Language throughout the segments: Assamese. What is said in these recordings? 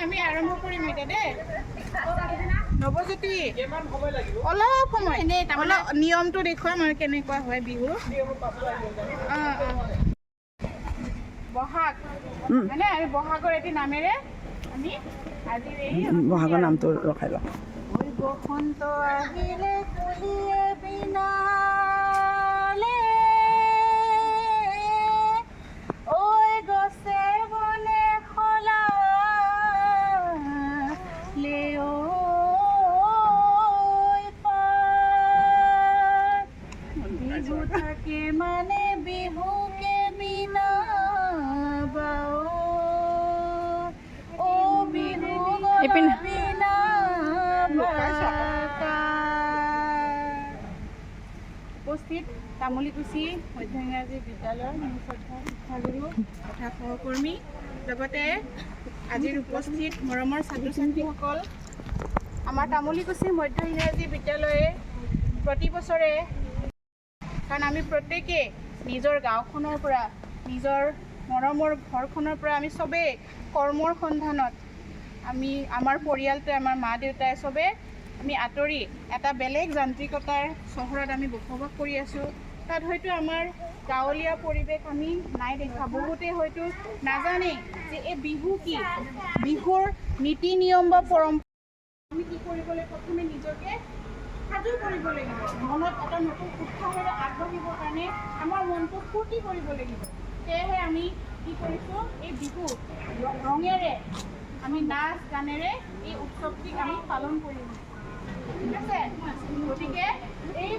আমি আৰম্ভ কৰিম এতিয়া দেই নৱজ্যোতি অলপ সময় এনেই অলপ নিয়মটো দেখুৱাম আৰু কেনেকুৱা হয় বিহু বহাগ মানে আমি বহাগৰ এটি নামেৰে আমি আজি বহাগৰ নামটো ৰখাই লওঁ বসন্ত আহিলে কুলিয়ে বিনালে ঐ গছে বনে সলালে বিহু থাকে মানে বিহুকে বিনাবাও ও বিহু বিনা উপস্থিত তামুলীকুচি মধ্য ইংৰাজী বিদ্যালয়ৰ শ্ৰদ্ধা শিক্ষাগুৰু তথা সহকৰ্মী লগতে আজিৰ উপস্থিত মৰমৰ ছাত্ৰ ছাত্ৰীসকল আমাৰ তামুলীকুচি মধ্য ইংৰাজী বিদ্যালয়ে প্ৰতি বছৰে কাৰণ আমি প্ৰত্যেকেই নিজৰ গাঁওখনৰ পৰা নিজৰ মৰমৰ ঘৰখনৰ পৰা আমি চবেই কৰ্মৰ সন্ধানত আমি আমাৰ পৰিয়ালটোৱে আমাৰ মা দেউতাই চবে আমি আঁতৰি এটা বেলেগ যান্ত্ৰিকতাৰ চহৰত আমি বসবাস কৰি আছোঁ তাত হয়তো আমাৰ গাঁৱলীয়া পৰিৱেশ আমি নাই দেখা বহুতে হয়তো নাজানে যে এই বিহু কি বিহুৰ নীতি নিয়ম বা পৰম্পৰা আমি কি কৰিবলৈ প্ৰথমে নিজকে সাজু কৰিব লাগিব মনত এটা নতুন উৎসাহেৰে আগবাঢ়িবৰ কাৰণে আমাৰ মনটো ফূৰ্তি কৰিব লাগিব সেয়েহে আমি কি কৰিছোঁ এই বিহু ৰঙেৰে আমি নাচ গানেৰে এই উৎসৱটিক আমি পালন কৰিম ঠিক আছে গতিকে এই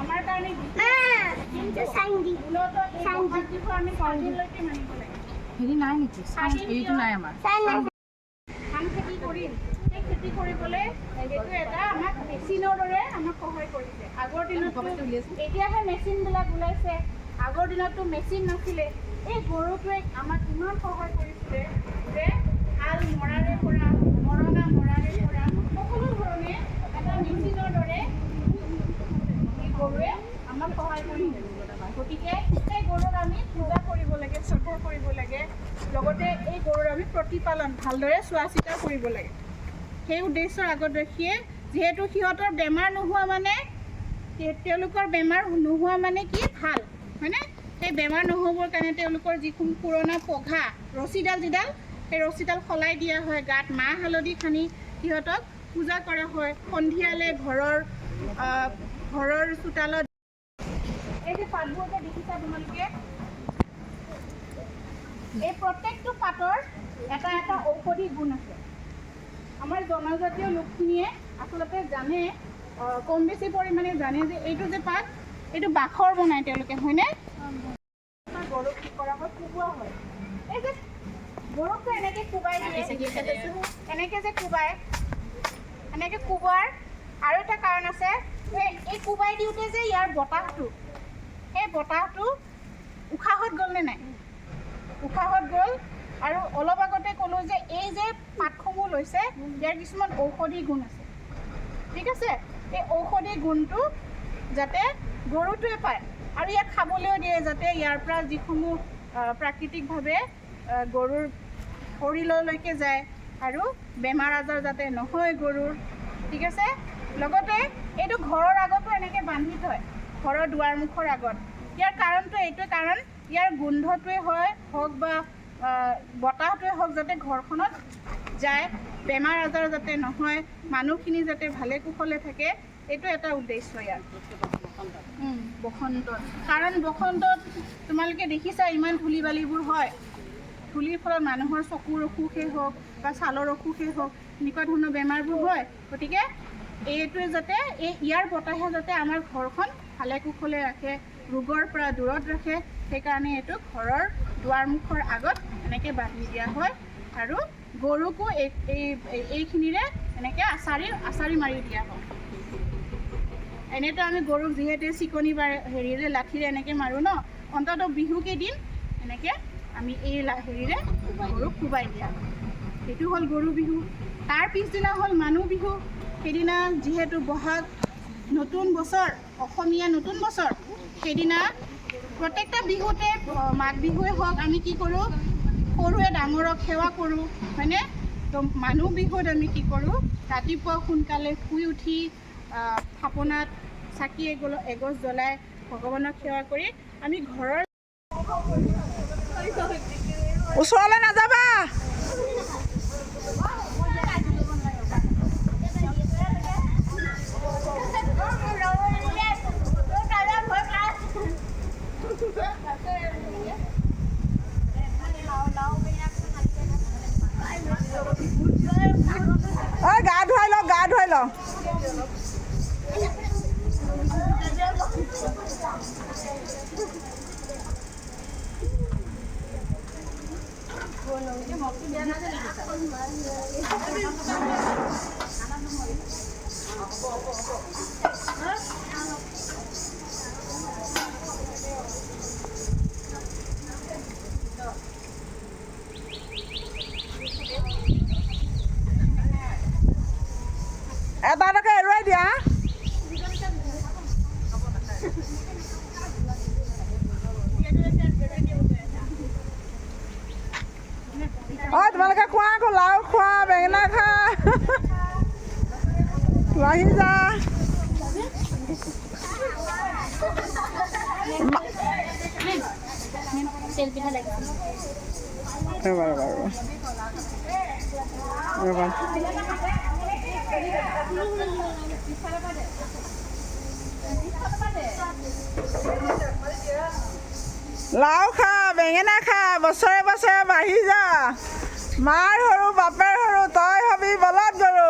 আমাৰ কাৰণে আমি 5 দিনলৈকে মানিব লাগে হেৰি নাই নেকি হেৰিটো নাই আমাৰ ধান খেতি কৰিম সেই খেতি কৰিবলৈ এইটো এটা আমাক মেচিনৰ দৰে আমাক সহায় কৰিছে আগৰ দিনত এতিয়াহে মেচিনবিলাক ওলাইছে আগৰ দিনততো মেচিন নাছিলে এই গৰুটোৱে আমাক ইমান সহায় কৰিছিলে যে হাল মৰাৰে পৰা মৰণা মৰাৰে পৰা সকলো ধৰণে এটা মেচিনৰ দৰে এই গৰুৱে আমাক সহায় কৰিছে গতিকে এই গৰুক আমি পূজা কৰিব লাগে শ্ৰদ্ধা কৰিব লাগে লগতে এই গৰুৰ আমি প্ৰতিপালন ভালদৰে চোৱা চিতা কৰিব লাগে সেই উদ্দেশ্যৰ আগত ৰাখিয়ে যিহেতু সিহঁতৰ বেমাৰ নোহোৱা মানে তেওঁলোকৰ বেমাৰ নোহোৱা মানে কি ভাল হয়নে সেই বেমাৰ নহ'বৰ কাৰণে তেওঁলোকৰ যিসমূহ পুৰণা পঘা ৰছীডাল যিডাল সেই ৰছীডাল সলাই দিয়া হয় গাত মাহ হালধি সানি সিহঁতক পূজা কৰা হয় সন্ধিয়ালৈ ঘৰৰ চোতালত এই যে পাতবোৰ যে দেখিছা তোমালোকে এই প্ৰত্যেকটো পাতৰ এটা এটা ঔষধি গুণ আছে আমাৰ জনজাতীয় লোকখিনিয়ে আচলতে জানে কম বেছি পৰিমাণে জানে যে এইটো যে পাত এইটো বাখৰ বনায় তেওঁলোকে হয়নে গৰুক কি কৰা হয় কোবোৱা হয় এই যে গৰুকটো এনেকৈ কোবাই দিয়ে এনেকৈ যে এনেকৈ কোবোৱাৰ আৰু এটা কাৰণ আছে এই কোবাই দিওঁতে যে ইয়াৰ বতাহটো সেই বতাহটো উশাহত গ'লনে নাই উশাহত গ'ল আৰু অলপ আগতে ক'লোঁ যে এই যে পাতসমূহ লৈছে ইয়াৰ কিছুমান ঔষধি গুণ আছে ঠিক আছে এই ঔষধি গুণটো যাতে গৰুটোৱে পায় আৰু ইয়াক খাবলৈও দিয়ে যাতে ইয়াৰ পৰা যিসমূহ প্ৰাকৃতিকভাৱে গৰুৰ শৰীৰলৈকে যায় আৰু বেমাৰ আজাৰ যাতে নহয় গৰুৰ ঠিক আছে লগতে এইটো ঘৰৰ আগতো এনেকৈ বান্ধি থয় ঘৰৰ দুৱাৰমুখৰ আগত ইয়াৰ কাৰণটো এইটোৱে কাৰণ ইয়াৰ গোন্ধটোৱে হওক বা বতাহটোৱে হওক যাতে ঘৰখনত যায় বেমাৰ আজাৰ যাতে নহয় মানুহখিনি যাতে ভালে কুশলে থাকে এইটো এটা উদ্দেশ্য ইয়াৰ বসন্তত কাৰণ বসন্তত তোমালোকে দেখিছা ইমান ধূলি বালিবোৰ হয় ধূলিৰ ফলত মানুহৰ চকুৰ অসুখেই হওক বা ছালৰ অসুখেই হওক এনেকুৱা ধৰণৰ বেমাৰবোৰ হয় গতিকে এইটোৱে যাতে ইয়াৰ বতাহে যাতে আমাৰ ঘৰখন ভালে কুশলে ৰাখে ৰোগৰ পৰা দূৰত ৰাখে সেইকাৰণে এইটো ঘৰৰ দুৱাৰমুখৰ আগত এনেকৈ বান্ধি দিয়া হয় আৰু গৰুকো এইখিনিৰে এনেকৈ আচাৰি মাৰি দিয়া হয় এনেতো আমি গৰুক যিহেতু চিকনি বা হেৰিৰে লাঠিৰে এনেকৈ মাৰোঁ ন, অন্ততঃ বিহু কেইদিন এনেকৈ আমি এই হেৰিৰে গৰুক কোবাই দিয়া হয়। সেইটো হ'ল গৰু বিহু। তাৰ পিছদিনা হ'ল মানুহ বিহু। সেইদিনা যিহেতু বহাগ নতুন বছৰ, অসমীয়া নতুন বছৰ, সেইদিনা প্ৰত্যেকটা বিহুতে মাঘ বিহুৱে হওক আমি কি কৰোঁ, সৰুৱে ডাঙৰক সেৱা কৰোঁ, হয়নে? তো মানুহ বিহুত আমি কি কৰোঁ, ৰাতিপুৱা সোনকালে শুই উঠি থাপনাত চাকি এগছ জ্বলাই ভগৱানক সেৱা কৰি আমি ঘৰৰ ওচৰলৈ নাযাবা। ঐ গা ধুৱাই লওঁ, গা ধুৱাই লওঁ। এটা এটাকে এৰুৱাই দিয়া। অঁ তোমালোকে খোৱা আকৌ, লাও খোৱা, বেঙেনা খা, লাহি যা। লাও খা, বেঙেনা খা, বছৰে বছৰে বাঢ়ি যা। মাৰ সৰু বাপেৰ সৰু, তই হবি বলদ গৰু।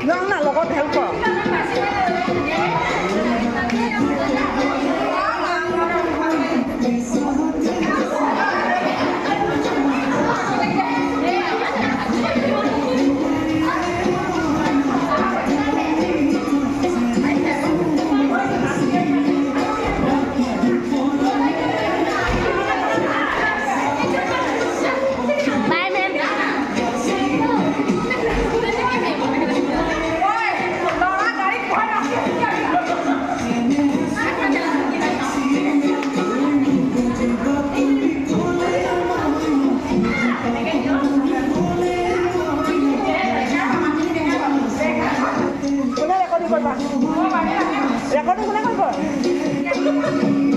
যাওঁ না লগত হেল্প কৰ কোনে ৰেকৰ্ডিং কৰিবা ৰেকৰ্ডিং কোনে কৰিব